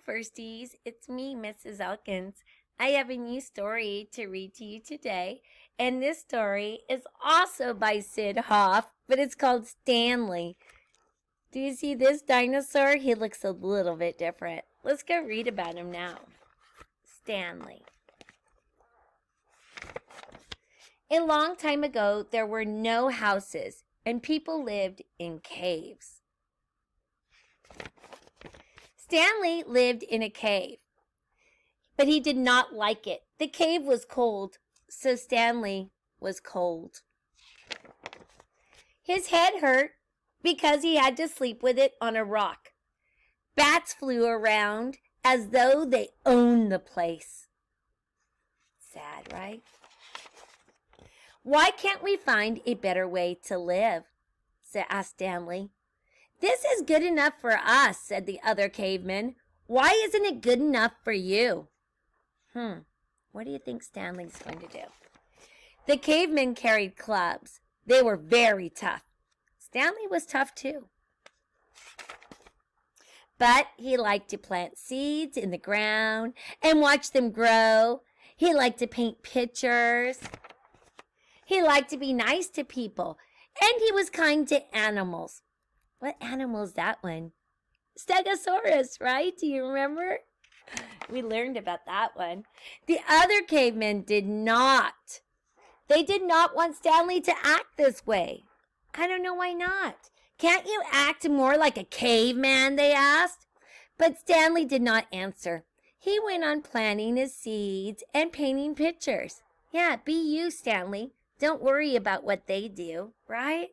Firsties. It's me, Mrs. Elkins. I have a new story to read to you today, and this story is also by Sid Hoff, but it's called Stanley. Do you see this dinosaur? He looks a little bit different. Let's go read about him now. Stanley. A long time ago, there were no houses, and people lived in caves. Stanley lived in a cave, but he did not like it. The cave was cold, so Stanley was cold. His head hurt because he had to sleep with it on a rock. Bats flew around as though they owned the place. Sad, right? Why can't we find a better way to live? asked Stanley. This is good enough for us, said the other caveman. Why isn't it good enough for you? What do you think Stanley's going to do? The cavemen carried clubs. They were very tough. Stanley was tough too. But he liked to plant seeds in the ground and watch them grow. He liked to paint pictures. He liked to be nice to people. And he was kind to animals. What animal is that one? Stegosaurus, right? Do you remember? We learned about that one. The other cavemen did not. They did not want Stanley to act this way. I don't know why not. Can't you act more like a caveman, they asked. But Stanley did not answer. He went on planting his seeds and painting pictures. Yeah, be you, Stanley. Don't worry about what they do, right?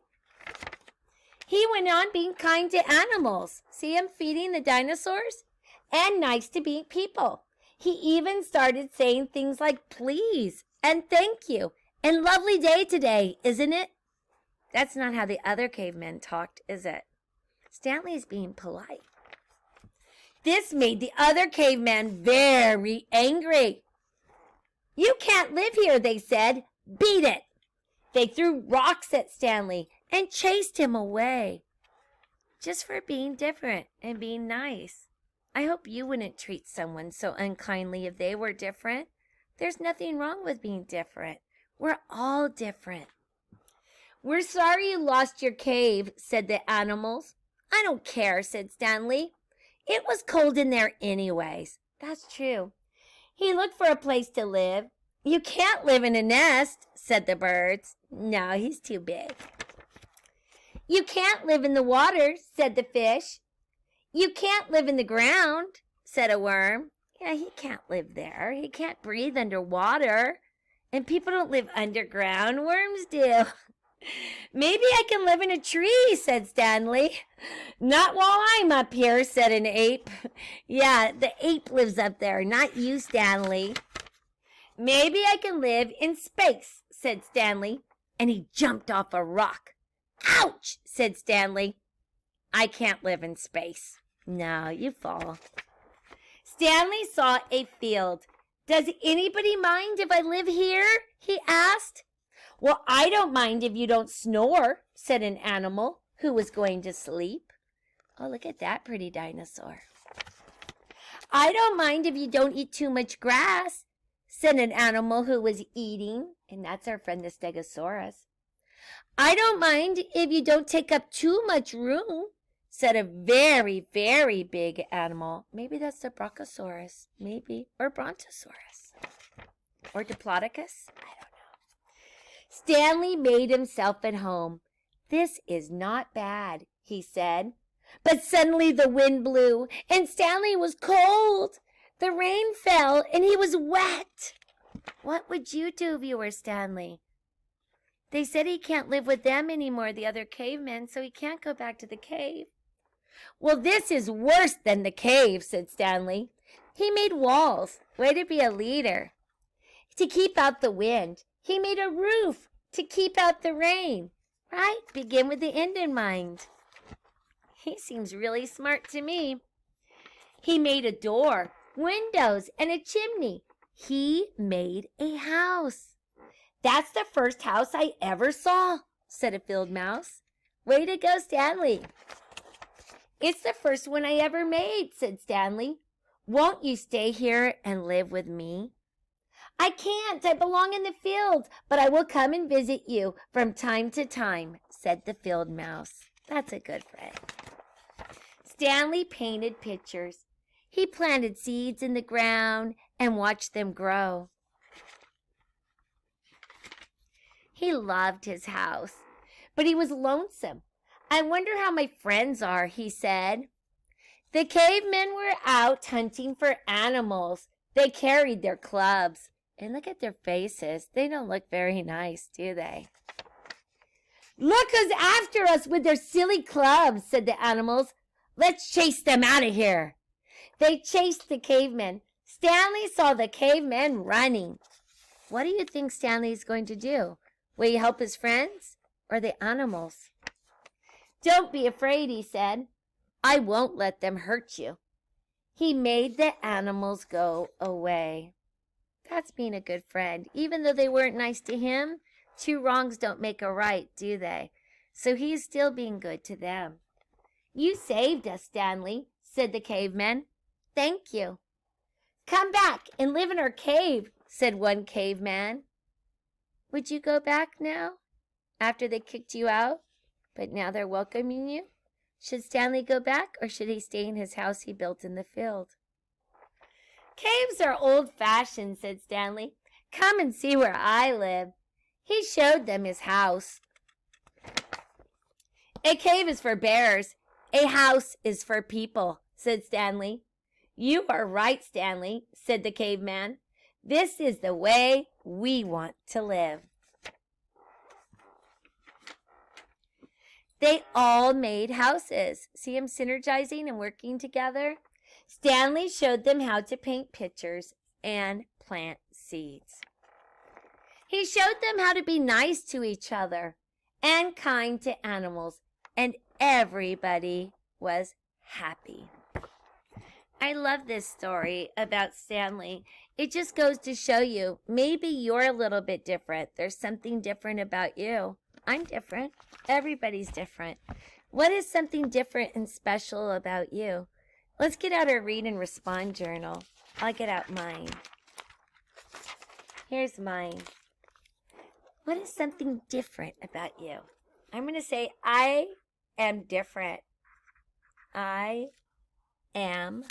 He went on being kind to animals. See him feeding the dinosaurs? And nice to people. He even started saying things like please and thank you and lovely day today, isn't it? That's not how the other cavemen talked, is it? Stanley's being polite. This made the other caveman very angry. You can't live here, they said. Beat it. They threw rocks at Stanley and chased him away. Just for being different and being nice. I hope you wouldn't treat someone so unkindly if they were different. There's nothing wrong with being different. We're all different. We're sorry you lost your cave, said the animals. I don't care, said Stanley. It was cold in there anyways. That's true. He looked for a place to live. You can't live in a nest, said the birds. No, he's too big. You can't live in the water, said the fish. You can't live in the ground, said a worm. Yeah, he can't live there. He can't breathe underwater. And people don't live underground. Worms do. Maybe I can live in a tree, said Stanley. Not while I'm up here, said an ape. Yeah, the ape lives up there, not you, Stanley. Maybe I can live in space, said Stanley, and he jumped off a rock. Ouch, said Stanley. I can't live in space. No, you fall. Stanley saw a field. Does anybody mind if I live here? He asked. Well, I don't mind if you don't snore, said an animal who was going to sleep. Oh, look at that pretty dinosaur. I don't mind if you don't eat too much grass, said an animal who was eating, and that's our friend the Stegosaurus. I don't mind if you don't take up too much room, said a very, very big animal. Maybe that's the Brachiosaurus, maybe, or Brontosaurus, or Diplodocus. I don't know. Stanley made himself at home. This is not bad, he said. But suddenly the wind blew, and Stanley was cold. The rain fell, and he was wet. What would you do if you were Stanley? They said he can't live with them anymore, the other cavemen, so he can't go back to the cave. Well, this is worse than the cave, said Stanley. He made walls. Way to be a leader. To keep out the wind. He made a roof to keep out the rain. Right? Begin with the end in mind. He seems really smart to me. He made a door, windows, and a chimney. He made a house. That's the first house I ever saw, said a field mouse. Way to go, Stanley. It's the first one I ever made, said Stanley. Won't you stay here and live with me? I can't. I belong in the field, but I will come and visit you from time to time, said the field mouse. That's a good friend. Stanley painted pictures. He planted seeds in the ground and watched them grow. He loved his house, but he was lonesome. I wonder how my friends are, he said. The cavemen were out hunting for animals. They carried their clubs. And look at their faces. They don't look very nice, do they? Look who's after us with their silly clubs, said the animals. Let's chase them out of here. They chased the cavemen. Stanley saw the cavemen running. What do you think Stanley's going to do? Will he help his friends or the animals? Don't be afraid, he said. I won't let them hurt you. He made the animals go away. That's being a good friend. Even though they weren't nice to him, two wrongs don't make a right, do they? So he's still being good to them. You saved us, Stanley, said the caveman. Thank you. Come back and live in our cave, said one caveman. Would you go back now, after they kicked you out, but now they're welcoming you? Should Stanley go back, or should he stay in his house he built in the field? Caves are old-fashioned, said Stanley. Come and see where I live. He showed them his house. A cave is for bears. A house is for people, said Stanley. You are right, Stanley, said the caveman. This is the way we want to live. They all made houses. See them synergizing and working together? Stanley showed them how to paint pictures and plant seeds. He showed them how to be nice to each other and kind to animals, and everybody was happy. I love this story about Stanley. It just goes to show you, maybe you're a little bit different. There's something different about you. I'm different. Everybody's different. What is something different and special about you? Let's get out our read and respond journal. I'll get out mine. Here's mine. What is something different about you? I'm going to say, I am different. I am,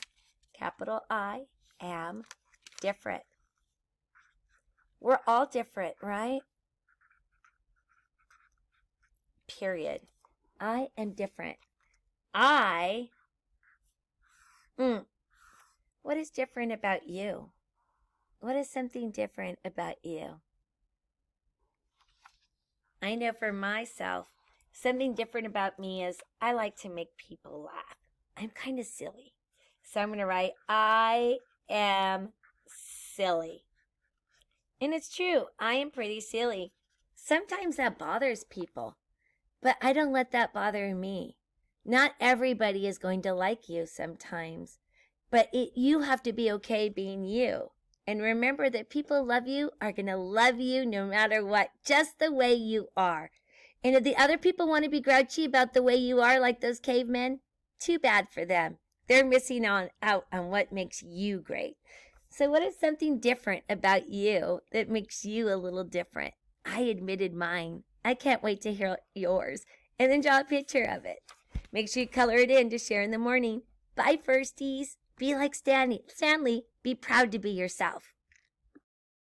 capital I, am different. We're all different, right? Period. I am different. What is different about you? What is something different about you? I know for myself, something different about me is I like to make people laugh. I'm kind of silly. So I'm going to write, I am silly. And it's true, I am pretty silly. Sometimes that bothers people, but I don't let that bother me. Not everybody is going to like you sometimes, but you have to be okay being you. And remember that people love you are going to love you no matter what, just the way you are. And if the other people want to be grouchy about the way you are, like those cavemen, too bad for them. They're missing out on what makes you great. So what is something different about you that makes you a little different? I admitted mine. I can't wait to hear yours. And then draw a picture of it. Make sure you color it in to share in the morning. Bye, firsties. Be like Stanley. Be proud to be yourself.